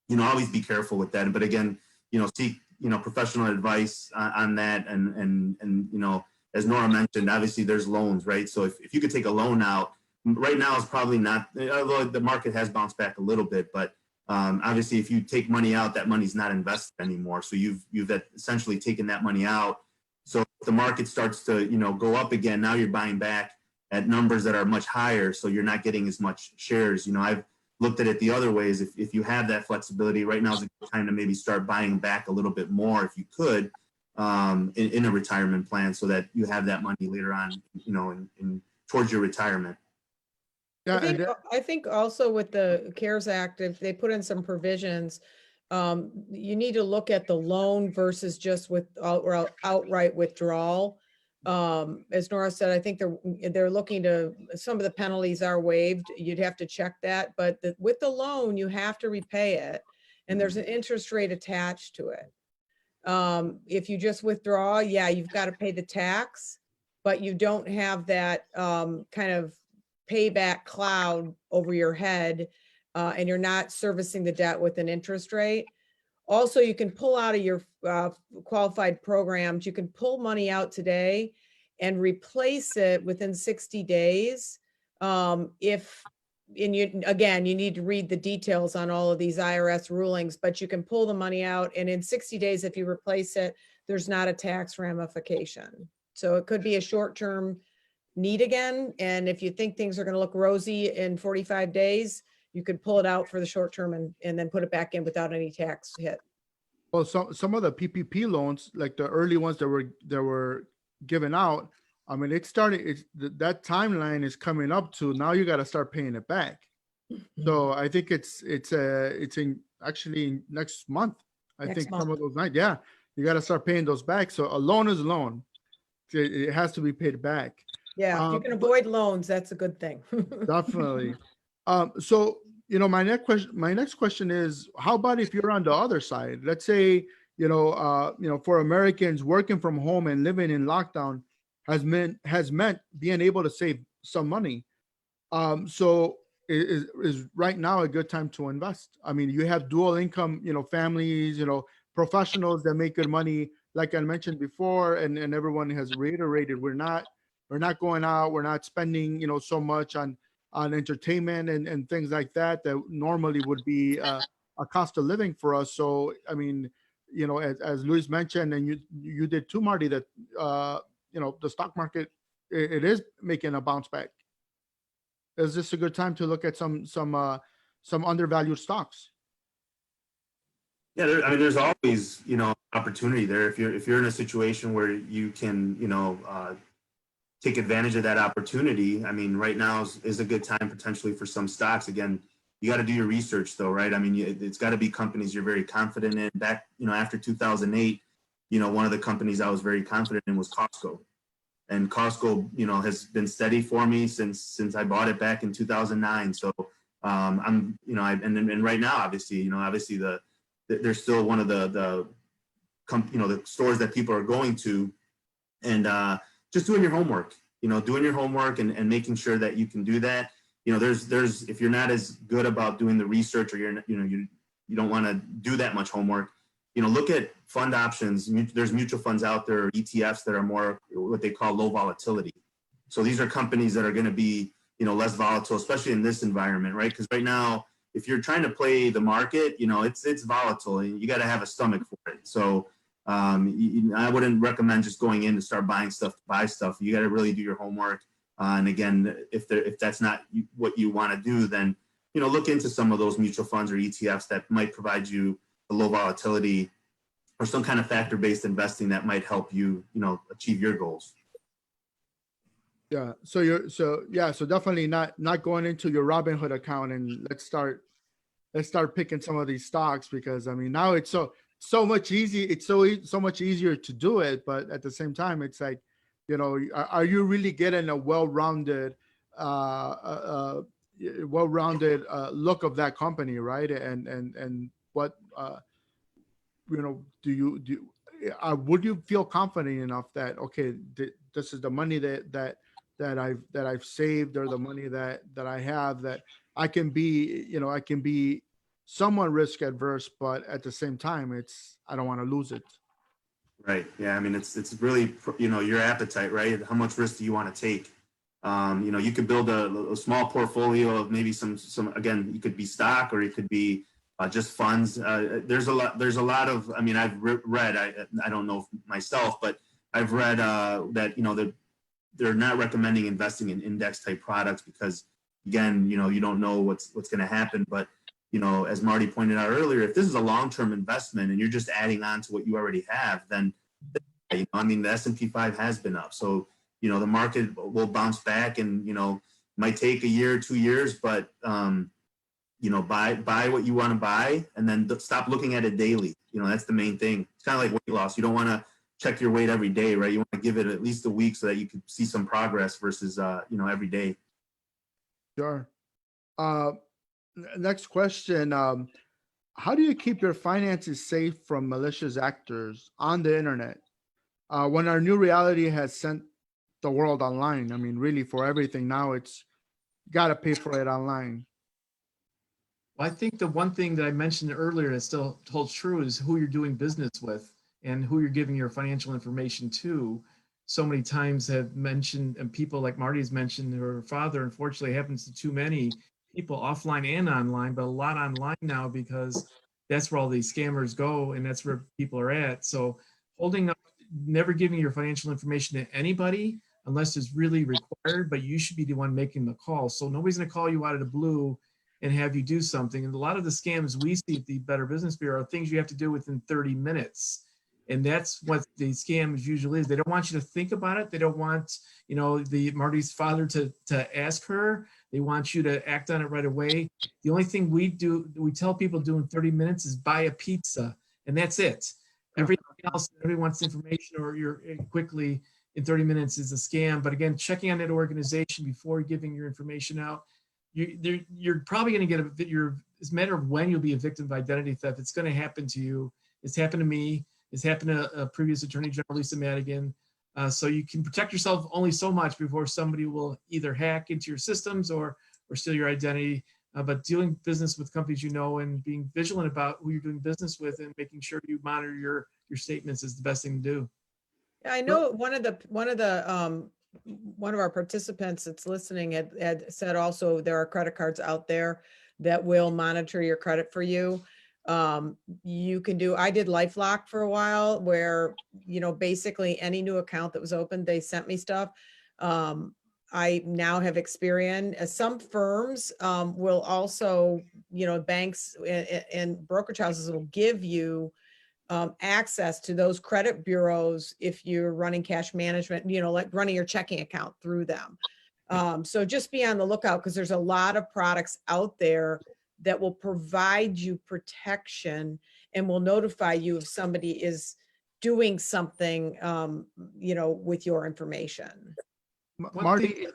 you know, always be careful with that. But again, you know, seek, you know, professional advice on that, and you know, as Nora mentioned, obviously there's loans, right? So if you could take a loan out right now, is probably not, although the market has bounced back a little bit, but obviously if you take money out, that money's not invested anymore. So you've essentially taken that money out. So if the market starts to, you know, go up again, now you're buying back at numbers that are much higher. So you're not getting as much shares. You know, I've looked at it the other ways. If you have that flexibility, right now is a good time to maybe start buying back a little bit more if you could in a retirement plan, so that you have that money later on, you know, in towards your retirement. Yeah, I think also with the CARES Act, if they put in some provisions, you need to look at the loan versus just with outright withdrawal. As Nora said, I think they're looking to, some of the penalties are waived. You'd have to check that, but with the loan, you have to repay it, and there's an interest rate attached to it. If you just withdraw, yeah, you've got to pay the tax, but you don't have that kind of payback cloud over your head, and you're not servicing the debt with an interest rate. Also, you can pull out of your qualified programs. You can pull money out today and replace it within 60 days. You need to read the details on all of these IRS rulings, but you can pull the money out, and in 60 days, if you replace it, there's not a tax ramification. So it could be a short-term need again. And if you think things are going to look rosy in 45 days, you could pull it out for the short term and then put it back in without any tax hit. well, some of the PPP loans, like the early ones that were given out, I mean, that timeline is coming up to now. You got to start paying it back. So I think it's in actually next month. Some of those nights, yeah, you got to start paying those back. So a loan is a loan; it has to be paid back. Yeah, if you can avoid loans, that's a good thing. Definitely. So, you know, my next question is, how about if you're on the other side? Let's say, for Americans, working from home and living in lockdown has meant being able to save some money. So is right now a good time to invest? I mean, you have dual income, families, professionals that make good money, like I mentioned before, and everyone has reiterated, we're not going out, we're not spending, so much on entertainment and things like that normally would be a cost of living for us. So, I mean, as Luis mentioned, and you did too, Marty, that, the stock market, it is making a bounce back. Is this a good time to look at some undervalued stocks? Yeah, there's always, opportunity there. If you're in a situation where you can, take advantage of that opportunity. I mean, right now is a good time potentially for some stocks. Again, you got to do your research though, right? I mean, it's got to be companies you're very confident in. Back, after 2008, one of the companies I was very confident in was Costco. And Costco, has been steady for me since I bought it back in 2009. So I'm, and right now, obviously, there's still one of the stores that people are going to, and just doing your homework, and making sure that you can do that. There's if you're not as good about doing the research, or you don't want to do that much homework, look at fund options. There's mutual funds out there, ETFs that are more what they call low volatility. So these are companies that are going to be, less volatile, especially in this environment, right? Because right now, if you're trying to play the market, it's volatile, and you got to have a stomach for it. So I wouldn't recommend just going in to start buying stuff to buy stuff. You got to really do your homework. And again, if that's not what you want to do, then, look into some of those mutual funds or ETFs that might provide you a low volatility or some kind of factor-based investing that might help you, achieve your goals. Yeah. So definitely not going into your Robinhood account and let's start picking some of these stocks, because I mean, now it's so much easy. It's so much easier to do it. But at the same time, it's like, are you really getting a well-rounded look of that company, right? And what, would you feel confident enough that, okay, this is the money that I've saved, or the money that I have, that I can be somewhat risk adverse, but at the same time, I don't want to lose it. Right. Yeah. I mean, it's really, your appetite, right? How much risk do you want to take? You could build a small portfolio of maybe some, again, it could be stock, or it could be just funds. There's a lot of, I mean, I've read, I don't know myself, but I've read that, they're not recommending investing in index type products because, again, you don't know what's going to happen. But, as Marty pointed out earlier, if this is a long-term investment and you're just adding on to what you already have, then, I mean, the S&P 5 has been up. So, the market will bounce back, and, might take a year, 2 years, but, buy what you want to buy, and then stop looking at it daily. That's the main thing. It's kind of like weight loss. You don't want to check your weight every day, right? You want to give it at least a week so that you can see some progress versus, every day. Sure. Next question. How do you keep your finances safe from malicious actors on the internet when our new reality has sent the world online? I mean, really, for everything now, it's got to pay for it online. Well, I think the one thing that I mentioned earlier that still holds true is who you're doing business with and who you're giving your financial information to. So many times have mentioned, and people like Marty's mentioned, her father, unfortunately, happens to too many people offline and online, but a lot online now, because that's where all these scammers go and that's where people are at. So holding up, never giving your financial information to anybody unless it's really required, but you should be the one making the call. So nobody's going to call you out of the blue and have you do something. And a lot of the scams we see at the Better Business Bureau are things you have to do within 30 minutes. And that's what the scams usually is. They don't want you to think about it. They don't want, the Marty's father to ask her. They want you to act on it right away. The only thing we tell people to do in 30 minutes is buy a pizza, and that's it. Everything else, everybody wants information, or you're quickly in 30 minutes is a scam. But again, checking on that organization before giving your information out, you're probably going to get it's a matter of when you'll be a victim of identity theft. It's going to happen to you. It's happened to me. It's happened to a previous Attorney General, Lisa Madigan. So you can protect yourself only so much before somebody will either hack into your systems or steal your identity. But doing business with companies and being vigilant about who you're doing business with and making sure you monitor your statements is the best thing to do. Yeah, I know one of our participants that's listening had said also there are credit cards out there that will monitor your credit for you. You can do, I did LifeLock for a while where, basically any new account that was opened, they sent me stuff. I now have Experian. Some firms will also, banks and brokerage houses will give you access to those credit bureaus if you're running cash management, like running your checking account through them. So just be on the lookout, because there's a lot of products out there that will provide you protection and will notify you if somebody is doing something, with your information. Marty,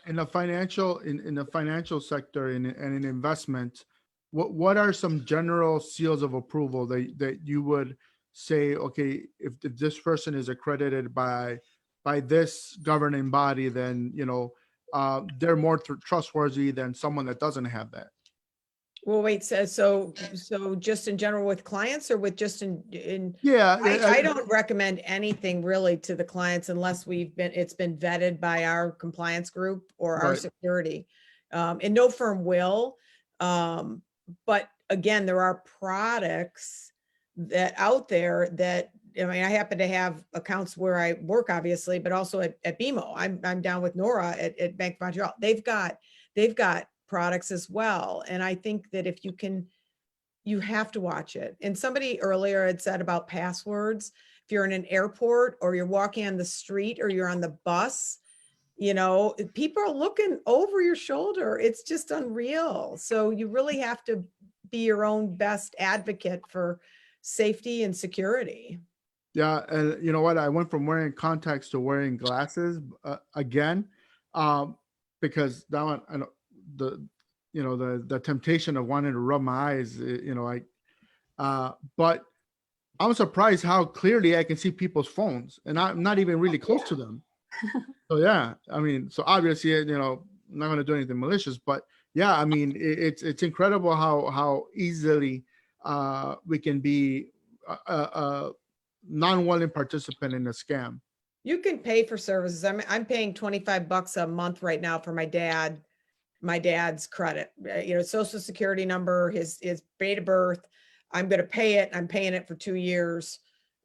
in the financial sector and in investment, what are some general seals of approval that you would say, okay, if this person is accredited by this governing body, then they're more trustworthy than someone that doesn't have that? Well, wait, so just in general with clients, or with just in Yeah, I don't recommend anything really to the clients unless it's been vetted by our compliance group or our security. And no firm will. But again, there are products that out there that, I happen to have accounts where I work, obviously, but also at BMO. I'm down with Nora at Bank of Montreal. They've got products as well. And I think that if you can You have to watch it. And somebody earlier had said about passwords. If you're in an airport or you're walking on the street or you're on the bus, you know, people are looking over your shoulder. It's just unreal. So you really have to be your own best advocate for safety and security. Yeah, and you know what? I went from wearing contacts to wearing glasses again, because that one, I know the temptation of wanting to rub my eyes, but I'm surprised how clearly I can see people's phones, and I'm not even really close to them. So yeah, I mean, so obviously, I'm not going to do anything malicious, but yeah, I mean, it's incredible how easily we can be a non-willing participant in a scam. You can pay for services. I'm paying $25 a month right now for my dad's credit, social security number, his date of birth. I'm going to pay it. I'm paying it for 2 years.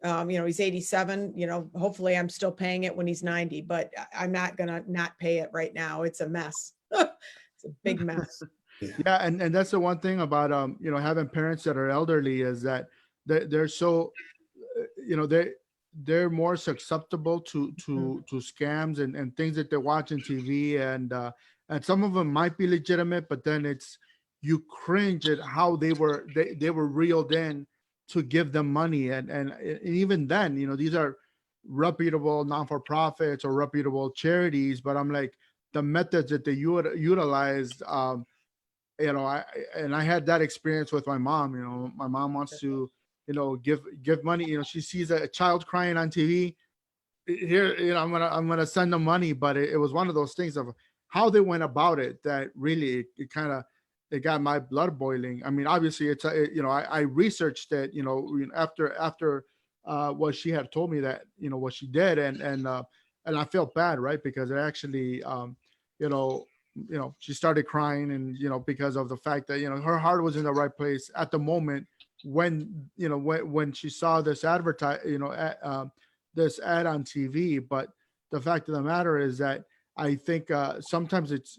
He's 87, hopefully I'm still paying it when he's 90, but I'm not going to not pay it right now. It's a mess. It's a big mess. Yeah. And that's the one thing about, having parents that are elderly is that they're so, they're more susceptible to scams and things that they watch on TV, and some of them might be legitimate, but then you cringe at how they were reeled in to give them money, and even then, these are reputable non-for-profits or reputable charities, but I'm like, the methods that they utilized, I had that experience with my mom. My mom wants to give money. She sees a child crying on TV. Here, I'm gonna send them money, but it was one of those things of how they went about it that really it got my blood boiling. I mean, obviously, I researched it. After what she had told me that what she did, and I felt bad, right? Because it actually, she started crying, and because of the fact that her heart was in the right place at the moment when she saw this this ad on TV. But the fact of the matter is that I think sometimes it's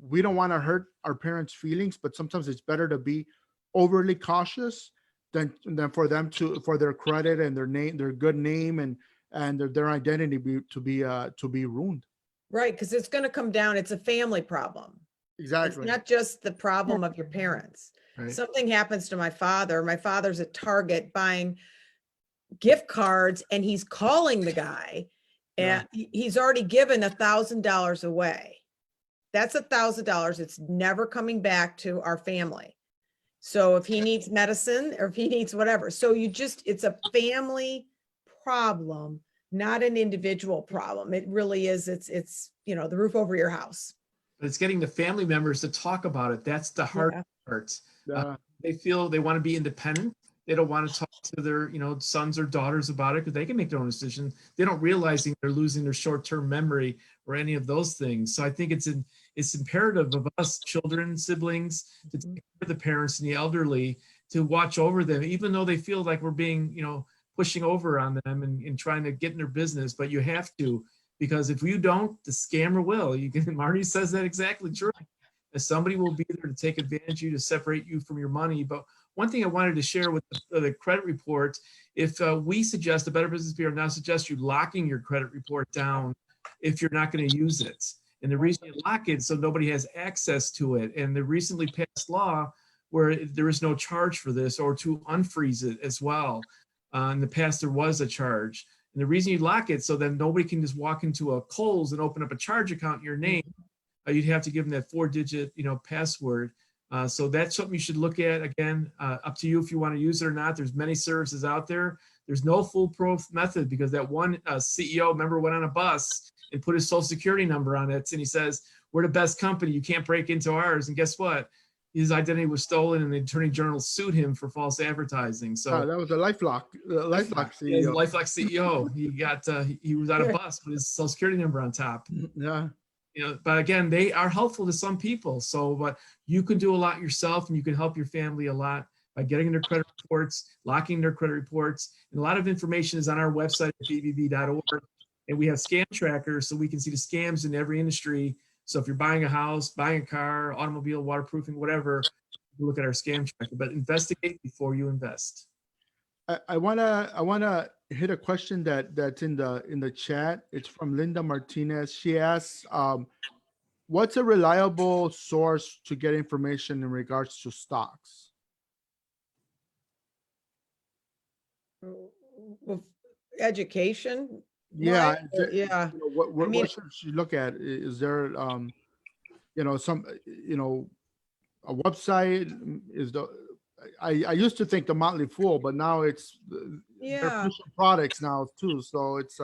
we don't want to hurt our parents' feelings, but sometimes it's better to be overly cautious than for them for their credit and their name, their good name, and their identity to be ruined. Right, because it's going to come down. It's a family problem. Exactly. It's not just the problem of your parents. Right. Something happens to my father. My father's at Target buying gift cards, and he's calling the guy, and he's already given $1,000 away. That's $1,000. It's never coming back to our family. So if he needs medicine or if he needs whatever, so it's a family problem, not an individual problem. It really is. It's the roof over your house. But it's getting the family members to talk about it. That's the hard part. They feel they want to be independent. They don't want to talk to their, sons or daughters about it because they can make their own decision. They don't realize they're losing their short-term memory or any of those things. So I think it's imperative of us, children, siblings, to take care of the parents and the elderly, to watch over them, even though they feel like we're being, pushing over on them and trying to get in their business. But you have to, because if you don't, the scammer will. Marty says that exactly true. Somebody will be there to take advantage of you, to separate you from your money. But one thing I wanted to share with the credit report, if we suggest, the Better Business Bureau now suggests you locking your credit report down if you're not going to use it. And the reason you lock it so nobody has access to it. And the recently passed law where there is no charge for this, or to unfreeze it as well. In the past, there was a charge. And the reason you lock it so then nobody can just walk into a Kohl's and open up a charge account in your name. You'd have to give them that 4-digit, password. So that's something you should look at. Again, up to you if you want to use it or not. There's many services out there. There's no foolproof method, because that one CEO member went on a bus and put his social security number on it. And he says, we're the best company. You can't break into ours. And guess what? His identity was stolen, and the Attorney General sued him for false advertising. So that was a LifeLock CEO. Yeah, LifeLock CEO. He got he was on a bus with his social security number on top. Yeah. But again, they are helpful to some people. So, but you can do a lot yourself, and you can help your family a lot by getting their credit reports, locking their credit reports. And a lot of information is on our website at bbb.org. And we have scam trackers, so we can see the scams in every industry. So if you're buying a house, buying a car, automobile, waterproofing, whatever, look at our scam tracker, but investigate before you invest. I wanna hit a question that's in the chat. It's from Linda Martinez. She asks, what's a reliable source to get information in regards to stocks? Well, education. Yeah, Yeah. you know, what, I mean- what should she look at? Is there you know, some, you know, a website? Is the I used to think the Motley Fool, but now it's they're Yeah. pushing products now too. So it's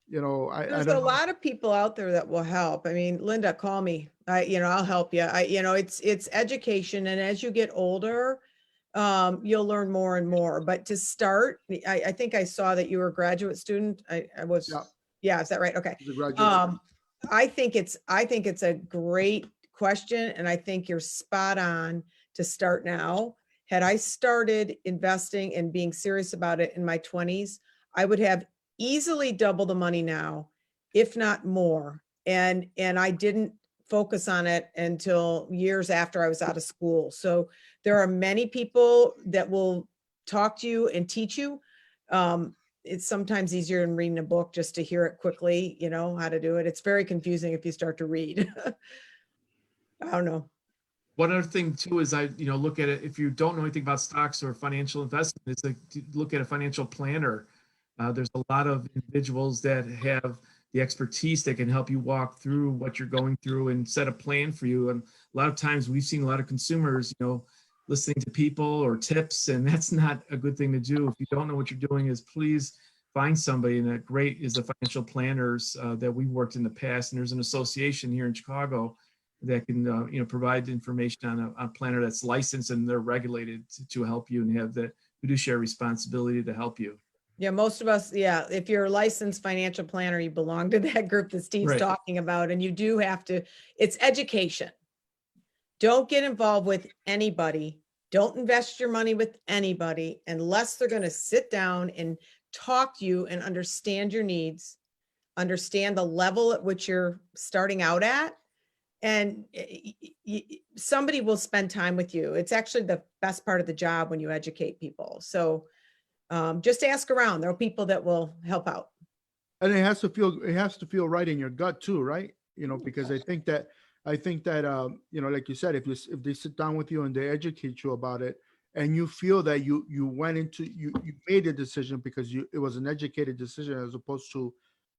you know, I There's don't a know. lot of people out there that will help. I mean, Linda, call me. I'll help you. It's education. And as you get older, you'll learn more and more. But to start, I think I saw that you were a graduate student. I was, Yeah. yeah, is that right? Okay. He's a graduate. I think it's a great question, and I think you're spot on to start now. Had I started investing and being serious about it in my 20s, I would have easily double the money now, if not more. And I didn't focus on it until years after I was out of school. So there are many people that will talk to you and teach you. It's sometimes easier than reading a book just to hear it quickly, how to do it. It's very confusing if you start to read. I don't know. One other thing too is I look at it, if you don't know anything about stocks or financial investment, is to look at a financial planner. There's a lot of individuals that have the expertise that can help you walk through what you're going through and set a plan for you. And a lot of times we've seen a lot of consumers, listening to people or tips, and that's not a good thing to do. If you don't know what you're doing, is please find somebody. And that great is the financial planners that we've worked in the past. And there's an association here in Chicago that can provide information on a planner that's licensed and they're regulated to help you and have the fiduciary responsibility to help you. Yeah, most of us, yeah, if you're a licensed financial planner, you belong to that group that Steve's Right. talking about, and you do have to, it's education. Don't get involved with anybody. Don't invest your money with anybody unless they're going to sit down and talk to you and understand your needs, understand the level at which you're starting out at. And somebody will spend time with you. It's actually the best part of the job when you educate people. So just ask around. There are people that will help out. And it has to feel right in your gut too, right? Because I think that like you said, if they sit down with you and they educate you about it, and you feel that you went into you made a decision because it was an educated decision, as opposed to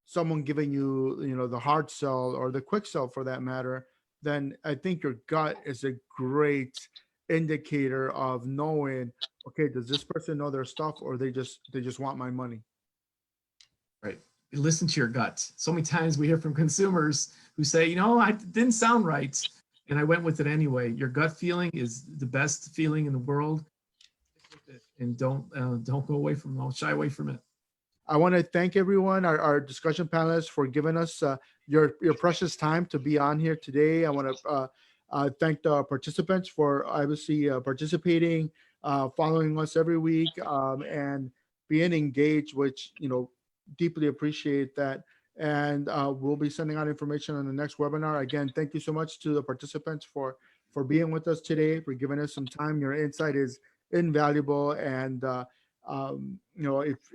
someone giving you the hard sell or the quick sell for that matter, then I think your gut is a great indicator of knowing, okay, does this person know their stuff, or they just want my money? Right. Listen to your gut. So many times we hear from consumers who say, I didn't sound right, and I went with it anyway. Your gut feeling is the best feeling in the world, and don't go away from it. Don't shy away from it. I want to thank everyone, our discussion panelists, for giving us your precious time to be on here today. I want to thank the participants for obviously participating, following us every week, and being engaged, which deeply appreciate that. And we'll be sending out information on the next webinar. Again, thank you so much to the participants for being with us today, for giving us some time. Your insight is invaluable, and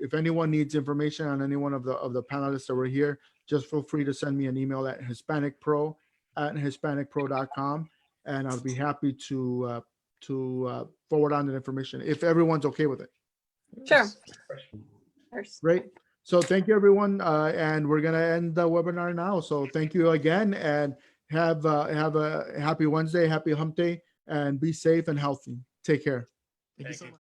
if anyone needs information on any one of the panelists that were here, just feel free to send me an email at hispanicpro@hispanicpro.com, and I'll be happy to forward on that information if everyone's okay with it. Sure. Great. So thank you, everyone, and we're gonna end the webinar now. So thank you again, and have a happy Wednesday, happy hump day, and be safe and healthy. Take care. Thank you so much.